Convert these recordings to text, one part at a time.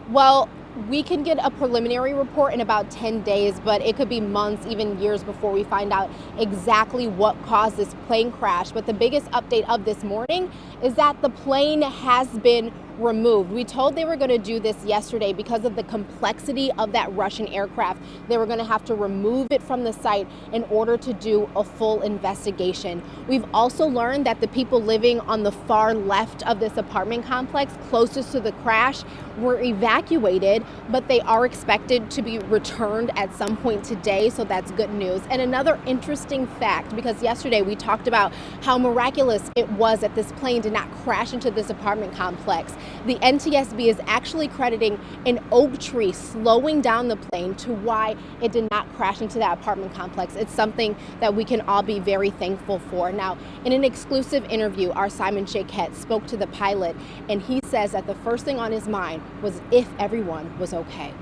Well, we can get a preliminary report in about 10 days, but it could be months, even years before we find out exactly what caused this plane crash. But the biggest update of this morning is that the plane has been removed. We told they were going to do this yesterday because of the complexity of that Russian aircraft. They were going to have to remove it from the site in order to do a full investigation. We've also learned that the people living on the far left of this apartment complex closest to the crash were evacuated, but they are expected to be returned at some point today, so that's good news. And another interesting fact, because yesterday we talked about how miraculous it was that this plane did not crash into this apartment complex. The NTSB is actually crediting an oak tree slowing down the plane to why it did not crash into that apartment complex. It's something that we can all be very thankful for. Now, in an exclusive interview, our Simon Shaquette spoke to the pilot, and he says that the first thing on his mind was if everyone was okay.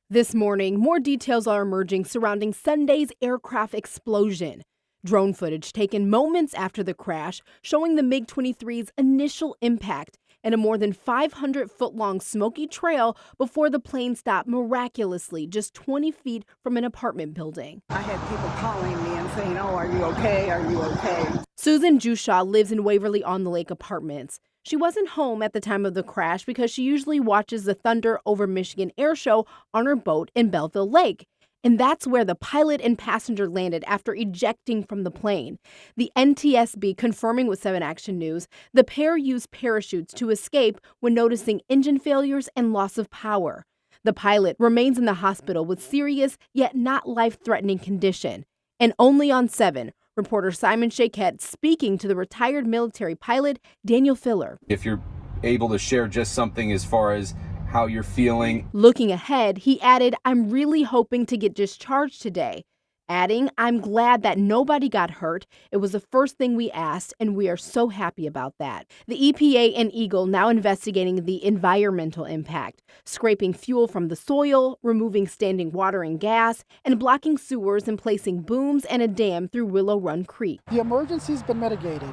This morning, more details are emerging surrounding Sunday's aircraft explosion. Drone footage taken moments after the crash showing the MiG-23's initial impact and a more than 500-foot-long smoky trail before the plane stopped miraculously just 20 feet from an apartment building. I had people calling me and saying, "Oh, are you okay? Are you okay?" Susan Jushaw lives in Waverly-on-the-Lake Apartments. She wasn't home at the time of the crash because she usually watches the Thunder over Michigan air show on her boat in Belleville Lake. And that's where the pilot and passenger landed after ejecting from the plane. The NTSB confirming with 7 Action News, the pair used parachutes to escape when noticing engine failures and loss of power. The pilot remains in the hospital with serious yet not life-threatening condition. And only on 7, reporter Simon Shaquette speaking to the retired military pilot Daniel Filler. If you're able to share just something as far as how you're feeling. Looking ahead, he added, "I'm really hoping to get discharged today." Adding, "I'm glad that nobody got hurt. It was the first thing we asked, and we are so happy about that." The EPA and Eagle now investigating the environmental impact, scraping fuel from the soil, removing standing water and gas, and blocking sewers and placing booms and a dam through Willow Run Creek. The emergency's been mitigated,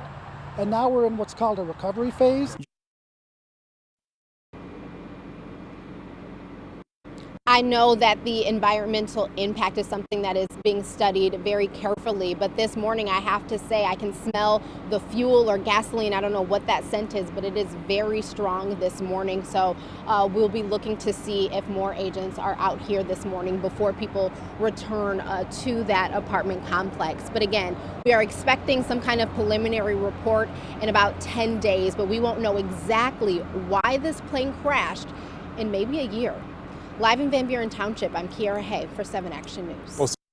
and now we're in what's called a recovery phase. I know that the environmental impact is something that is being studied very carefully, but this morning I have to say I can smell the fuel or gasoline. I don't know what that scent is, but it is very strong this morning. So we'll be looking to see if more agents are out here this morning before people return to that apartment complex. But again, we are expecting some kind of preliminary report in about 10 days, but we won't know exactly why this plane crashed in maybe a year. Live in Van Buren Township, I'm Kiara Hay for 7 Action News.